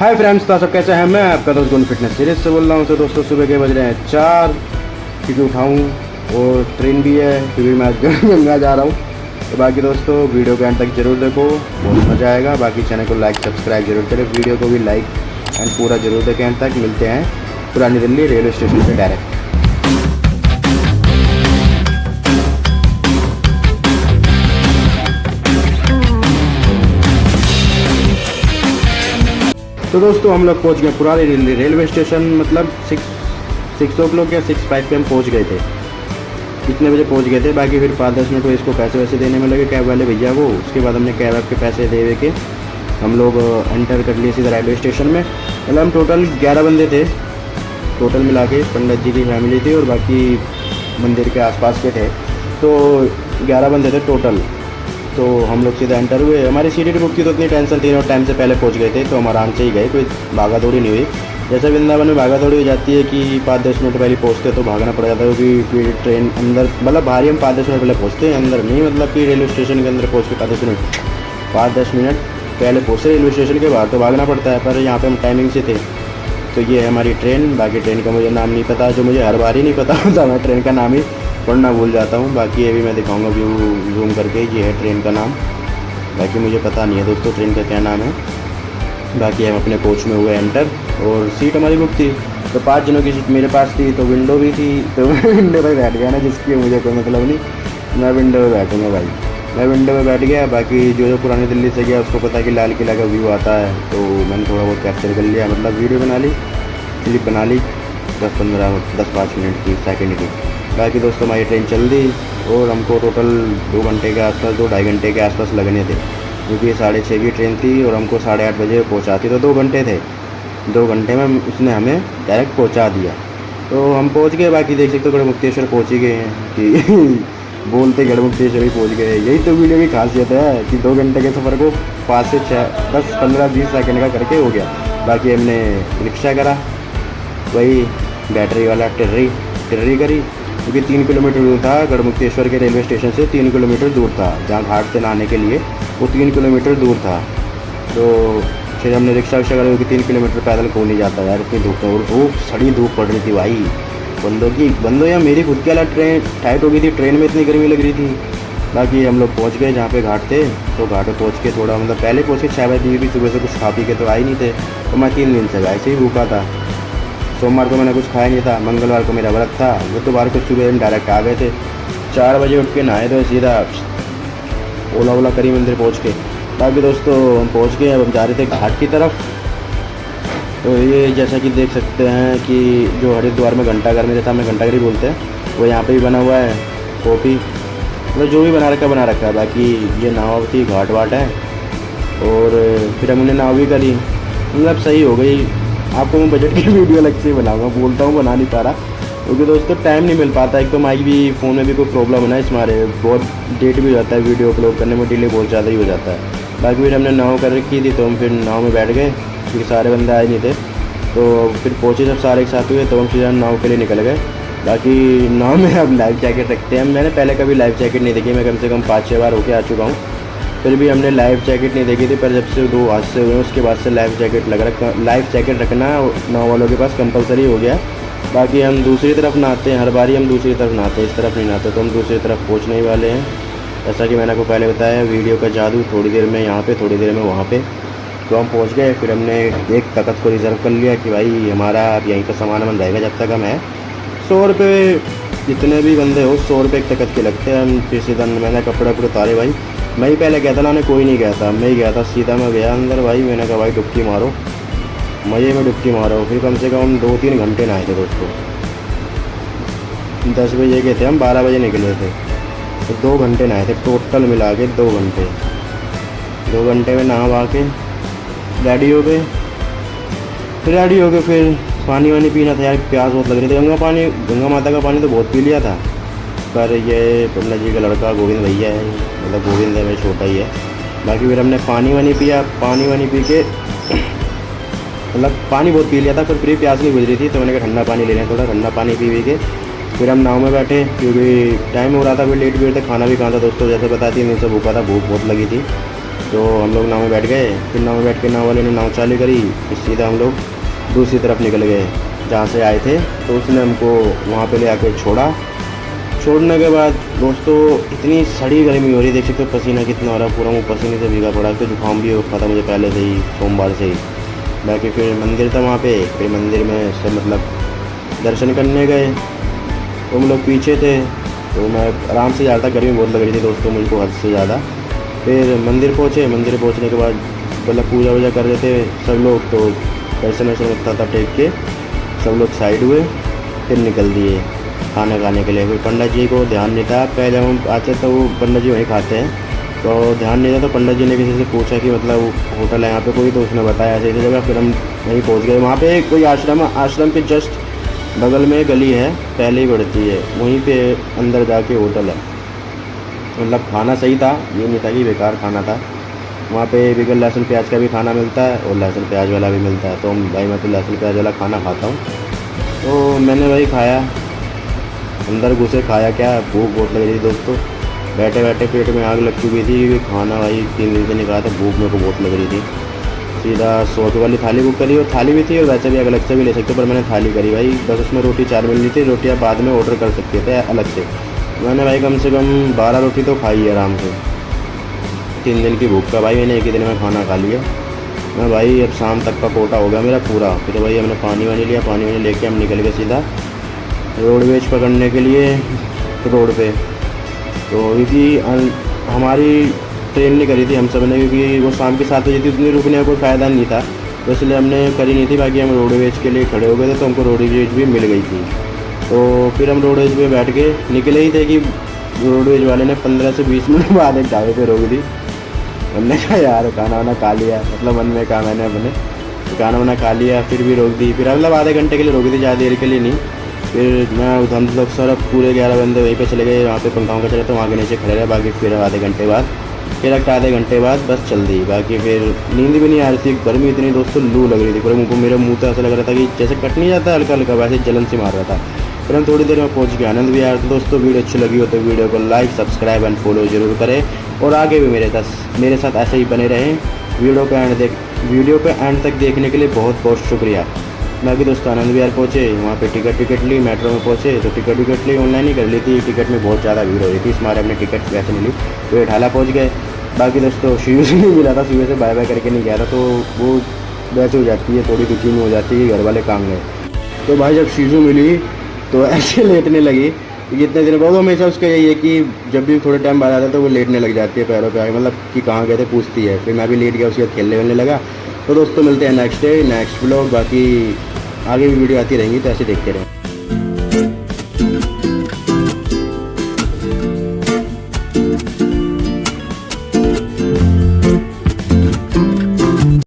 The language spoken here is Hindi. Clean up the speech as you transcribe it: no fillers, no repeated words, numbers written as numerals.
हाय फ्रेंड्स, तो सब कैसे हैं। मैं आपका दोस्त गुन फिटनेस सीरीज से बोल रहा हूँ। तो दोस्तों सुबह के बज रहे हैं 4 क्योंकि उठाऊँ और ट्रेन भी है क्योंकि मैं आज गंगा जा रहा हूँ। तो बाकी दोस्तों वीडियो के एंड तक जरूर देखो, बहुत मज़ा आएगा। बाकी चैनल को लाइक सब्सक्राइब जरूर करें, वीडियो को भी लाइक एंड पूरा जरूर देखें एंड तक। मिलते हैं पुरानी दिल्ली रेलवे स्टेशन पर डायरेक्ट। तो दोस्तों हम लोग पहुंच गए पुरानी दिल्ली रेलवे स्टेशन, मतलब 6 o'clock या 6:05 पे हम पहुंच गए थे। कितने बजे पहुंच गए थे। बाकी फिर 5-10 मिनट हुए इसको पैसे वैसे देने में लगे कैब वाले भैया को। उसके बाद हमने कैब के पैसे दे के हम लोग एंटर कर लिए सीधा रेलवे स्टेशन में। मतलब हम टोटल 11 बंदे थे टोटल मिला के। पंडित जी की फैमिली थी और बाकी मंदिर के आसपास के थे, तो 11 बंदे थे टोटल। तो हम लोग सीधा एंटर हुए। हमारी सीटें बुक की तो इतनी टेंशन थी और टाइम से पहले पहुंच गए थे, तो हम आराम से ही गए, कोई भागा दौड़ी नहीं हुई। जैसे वृंदावन में भागा दौड़ी हो जाती है कि 5-10 मिनट पहले पहुंचते तो भागना पड़ जाता है, क्योंकि ट्रेन अंदर मतलब बाहर हम 5-10 मिनट पहले पहुंचते हैं, अंदर नहीं, मतलब कि रेलवे स्टेशन के अंदर पहुँच के 5-10 मिनट पहले पहुँचते रेलवे स्टेशन के बाहर, तो भागना पड़ता है। पर यहाँ पर हम टाइमिंग से थे। तो ये है हमारी ट्रेन। बाकी ट्रेन का मुझे नाम नहीं पता, जो मुझे हर बार ही नहीं पता होता, मैं ट्रेन का नाम ही पढ़ना भूल जाता हूँ। बाकी ये भी मैं दिखाऊंगा व्यू जूम करके। ये है ट्रेन का नाम, बाकी मुझे पता नहीं है दोस्तों ट्रेन का क्या नाम है। बाकी हम अपने कोच में हुए एंटर और सीट हमारी बुक थी, तो 5 जनों की सीट मेरे पास थी, तो विंडो भी थी। तो विंडो पर बैठ गया ना, जिसकी मुझे कोई मतलब नहीं, मैं विंडो में बैठूँगा भाई। मैं विंडो में बैठ गया। बाकी जो पुरानी दिल्ली से गया उसको पता है कि लाल किला का व्यू आता है, तो मैंने थोड़ा बहुत कैप्चर कर लिया, मतलब वीडियो बना ली, क्लिप बना ली 10-5 मिनट की, सेकेंड की। बाकी दोस्तों हमारी ट्रेन चल दी और हमको टोटल 2 घंटे के आसपास, 2-2.5 घंटे के आसपास लगने थे, क्योंकि 6:30 की ट्रेन थी और हमको 8:30 बजे पहुंचाती, तो 2 घंटे थे। 2 घंटे में उसने हमें डायरेक्ट पहुंचा दिया, तो हम पहुंच गए। बाकी देख सकते हो गढ़मुक्तेश्वर पहुंच ही गए हैं कि बोलते गढ़मुक्तेश्वर ही पहुँच गए। यही तो वीडियो की खासियत है कि 2 घंटे के सफ़र को 5 से 6, 10, 15-20 सेकेंड का करके हो गया। बाकी हमने रिक्शा करा, वही बैटरी वाला टिर्री करी, क्योंकि 3 किलोमीटर दूर था गढ़मुक्तेश्वर के रेलवे स्टेशन से। 3 किलोमीटर दूर था, जहाँ घाट से नहाने के लिए वो 3 किलोमीटर दूर था। तो फिर हमने रिक्शा करा, क्योंकि 3 किलोमीटर पैदल कौन नहीं जाता यार, इतनी धूप है। और धूप सड़ी धूप पड़ रही थी भाई, बंदों या मेरी खुद की अलग ट्रेन टाइट हो गई थी, ट्रेन में इतनी गर्मी लग रही थी। बाकी हम लोग पहुँच गए जहाँ पे घाट थे, तो घाट पर पहुँच के थोड़ा मतलब पहले पहुँच के 6 बजे भी सुबह से कुछ खा पी के तो आए नहीं थे। तो मैं 3 दिन से ऐसे ही भूखा था। सोमवार को मैंने कुछ खाया नहीं था, मंगलवार को मेरा व्रत था, बुधवार को सुबह हम डायरेक्ट आ गए थे। 4 बजे उठ के नहाए तो सीधा ओला करी मंदिर पहुंच के। बाकी दोस्तों हम पहुंच गए, अब हम जा रहे थे घाट की तरफ। तो ये जैसा कि देख सकते हैं कि जो हरिद्वार में घंटाघर, मेरे सामने घंटाघर ही बोलते हैं, वो यहाँ पे भी बना हुआ है। कॉफ़ी मतलब जो भी बना रखा है। बाकी ये नाव थी, घाट वाट है, और फिर हमने नाव भी करी, मतलब सही हो गई। आपको मैं बजट की वीडियो अलग से बनाऊंगा, बोलता हूँ बना नहीं पा रहा, क्योंकि दोस्तों टाइम नहीं मिल पाता। एक तो माइक भी, फ़ोन में भी कोई प्रॉब्लम है ना, इस मारे बहुत डेट भी हो जाता है, वीडियो अपलोड करने में डिले बहुत ज़्यादा ही हो जाता है। बाकी फिर हमने नाव कर रखी थी, तो हम फिर नाव में बैठ गए, क्योंकि सारे बंदे आए नहीं थे। तो फिर पहुँचे जब सारे एक साथ हुए, तो हम सीधा नाव के लिए निकल गए। बाकी नाव में अब लाइफ जैकेट रखते हैं। मैंने पहले कभी लाइफ जैकेट नहीं देखी, मैं कम से कम 5-6 बार होके आ चुका हूँ, फिर भी हमने लाइफ जैकेट नहीं देखी थी। पर जब से 2 हादसे हुए उसके बाद से लाइफ जैकेट रखना नाव वालों के पास कंपलसरी हो गया। बाकी हम दूसरी तरफ नहाते हैं, हर बारी हम दूसरी तरफ नहाते हैं, इस तरफ नहीं नहाते। तो हम दूसरी तरफ पहुँचने ही वाले हैं। जैसा कि मैंने आपको पहले बताया, वीडियो का जादू, थोड़ी देर में यहाँ पे, थोड़ी देर में वहाँ पे। तो हम पहुँच गए। फिर हमने एक तख्त को रिज़र्व कर लिया कि भाई हमारा अब यहीं पर सामान वामान रहेगा जब तक हम है। 100 रुपये जितने भी बंदे हो, 100 रुपये एक तख्त के लगते हैं। हम फिर सीधा मैंने कपड़े उतारे भाई, मैं ही पहले गया था ना, कोई नहीं गया था, मैं ही गया था। सीधा मैं गया अंदर भाई, मैंने कहा भाई डुबकी मारो, मज़े में डुबकी मारो। फिर कम से कम 2-3 घंटे नहाए थे दोस्तों। 10 बजे गए थे हम, 12 बजे निकले थे, तो 2 घंटे नहाए थे टोटल मिला के। 2 घंटे 2 घंटे में नहा वहा के रेडी हो गए। फिर पानी वानी पीना था यार, प्यास बहुत लग रही थी। गंगा माता का पानी तो बहुत पी लिया था, पर ये पंडित जी का लड़का गोविंद भैया है, मतलब गोविंद है, मेरा छोटा ही है। बाकी फिर हमने पानी वानी पिया, पानी वानी पी के मतलब पानी बहुत पी लिया था, फिर भी प्यास नहीं बुझ रही थी, तो मैंने कहा ठंडा पानी ले लें। थोड़ा ठंडा पानी पी के फिर हम नाव में बैठे, क्योंकि टाइम हो रहा था, फिर लेट भी थे। खाना भी कहाँ था दोस्तों, जैसे बताती मैं से भूखा था, भूख बहुत लगी थी। तो हम लोग नाव में बैठ गए। फिर नाव में बैठ के नाव वाले ने नाव चालू करी, फिर सीधा हम लोग दूसरी तरफ निकल गए जहाँ से आए थे। तो उसने हमको वहाँ पे ले आके छोड़ा। छोड़ने के बाद दोस्तों इतनी सड़ी गर्मी हो रही, देख सकते हो पसीना कितना हो रहा है, पूरा मुँह पसीने से भीगा पड़ा। तो जुकाम भी हो था मुझे पहले से ही, सोमवार से ही। बाकी फिर मंदिर था वहाँ पे, फिर मंदिर में से मतलब दर्शन करने गए। तो हम लोग पीछे थे, तो मैं आराम से जा रहा था, गर्मी बहुत लग रही थी दोस्तों मुझको हद से ज़्यादा। फिर मंदिर पहुँचे, मंदिर पहुँचने के बाद मतलब पूजा वूजा कर रहे थे सब लोग, तो दर्शन वर्शन लगता था टेक के सब लोग साइड हुए, फिर निकल दिए खाना खाने के लिए। फिर पंडित जी को ध्यान नहीं था, पहले हम आते तो वो पंडित जी वहीं खाते हैं, तो ध्यान नहीं था। तो पंडित जी ने किसी से पूछा कि मतलब होटल है यहाँ पे कोई, तो उसने बताया ऐसे जगह। फिर हम वहीं पहुँच गए। वहाँ पे कोई आश्रम के जस्ट बगल में गली है, पहले ही पड़ती है, वहीं पे अंदर जाके होटल है। मतलब खाना सही था, ये नहीं था कि बेकार खाना था। वहाँ पे बगैर लहसुन प्याज का भी खाना मिलता है और लहसुन प्याज वाला भी मिलता है। तो भाई मैं तो लहसुन प्याज वाला खाना खाता हूँ, तो मैंने वही खाया। अंदर घुसे खाया क्या, भूख बहुत लग रही थी दोस्तों। बैठे बैठे पेट में आग लग चुकी थी, क्योंकि खाना भाई 3 दिन से नहीं खाया था, भूख मेरे को बहुत लग रही थी। सीधा 100 रुपये वाली थाली बुक करी, और थाली भी थी और वैसे भी अलग से भी ले सकते, पर मैंने थाली करी भाई। बस उसमें रोटी 4 मिल रही थी, रोटियाँ बाद में ऑर्डर कर सकते थे अलग से। मैंने भाई कम से कम 12 रोटी तो खाई है आराम से। 3 दिन की भूख का भाई मैंने एक ही दिन में खाना खा लिया। मैं भाई अब शाम तक का कोटा हो गया मेरा पूरा। फिर भाई हमने पानी वानी लिया, पानी वानी लेके हम निकल गए सीधा रोडवेज पकड़ने के लिए रोड पे। तो क्योंकि हमारी ट्रेन नहीं करी थी हम सब ने, क्योंकि वो शाम के 7 बजे थी, उतनी रुकने का कोई फ़ायदा नहीं था, तो इसलिए हमने करी नहीं थी। बाकी हम रोडवेज के लिए खड़े हो गए थे, तो हमको रोडवेज भी मिल गई थी। तो फिर हम रोडवेज में बैठ के निकले ही थे कि रोडवेज वाले ने 15 से 20 मिनट बाद एक ढाबे पे रोक दी। हमने कहा यार खाना वाना खा लिया, मतलब मन में कहा मैंने अपने खाना वाना खा लिया, फिर भी रोक दी। फिर मतलब आधे घंटे के लिए रोकी थी, ज़्यादा देर के लिए नहीं। फिर मैं हम लोग सर पूरे 11 बंदे वहीं पे चले गए, वहाँ पे पंखाओं का चले, तो वहाँ के नीचे खड़े रहे। बाकी फिर आधे घंटे बाद आधे घंटे बाद बस चल दी। बाकी फिर नींद भी नहीं आ रही थी, गर्मी इतनी दोस्तों, लू लग रही थी पूरे मुँह को। मेरे मुँह तो ऐसा लग रहा था कि जैसे कट नहीं जाता हल्का हल्का, वैसे जलन से मार रहा था। फिर हम थोड़ी देर में पहुँच गए, आनंद भी आया। तो दोस्तों वीडियो अच्छी लगी हो तो वीडियो को लाइक, सब्सक्राइब एंड फॉलो जरूर करें, और आगे भी मेरे साथ ऐसे ही बने रहें। वीडियो पे एंड तक देखने के लिए बहुत बहुत शुक्रिया। बाकी दोस्तों आनंद विहार पहुँचे, वहाँ पे टिकट ली, मेट्रो में पहुँचे तो टिकट ली, ऑनलाइन ही कर ली थी। टिकट में बहुत ज़्यादा भीड़ हो रही थी, इस मारे हमने टिकट वैसे नहीं ली, तो ढाला पहुँच गए। बाकी दोस्तों शिव से नहीं मिला था, शिव से बाय बाय करके नहीं गया था, तो वो वैसे हो जाती है, थोड़ी दुखी में हो जाती है, घर वाले काम गए। तो भाई जब शीशु मिली तो ऐसे लेटने लगी। जितने दिन बाद हमेशा उसका यही है कि जब भी थोड़े टाइम बाद आता है तो वो लेटने लग जाती है पैरों पे आगे, मतलब कि कहाँ गए थे पूछती है। फिर मैं भी लेट गया, उसके बाद खेलने वेलने लगा। तो दोस्तों मिलते हैं नेक्स्ट डे नेक्स्ट व्लॉग। बाकी आगे भी वीडियो आती रहेंगी, तो ऐसे देखते रहें।